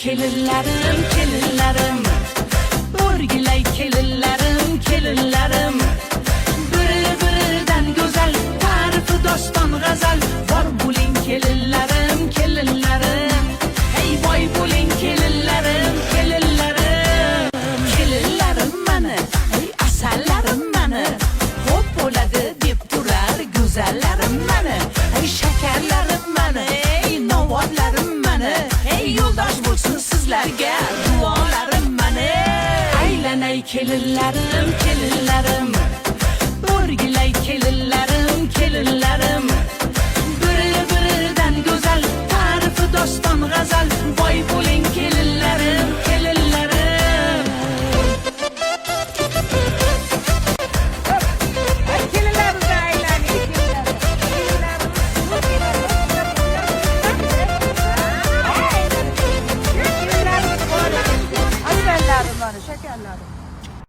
kelinlarim, kelinlarim. O'rgilay kelinlarim, kelinlarim. Biri-biridan go'zal, ta'rifi doston g'azal. Bor bo'ling kelinlarim, kelinlarim. Hey boy bo'ling kelinlarim, kelinlarim. Kelinlarim mani, hey asallarim mani. Xo'p bo'ladi deb turar go'zallarim mani. Hey shakarlarim mani, hey novvotlarim mani. Hey yo'ldosh bo'lsin sizlarga duolarim mani. Aylanay kelinlarim, kelinlarim. O'rgilay kelinlarim, kelinlarim.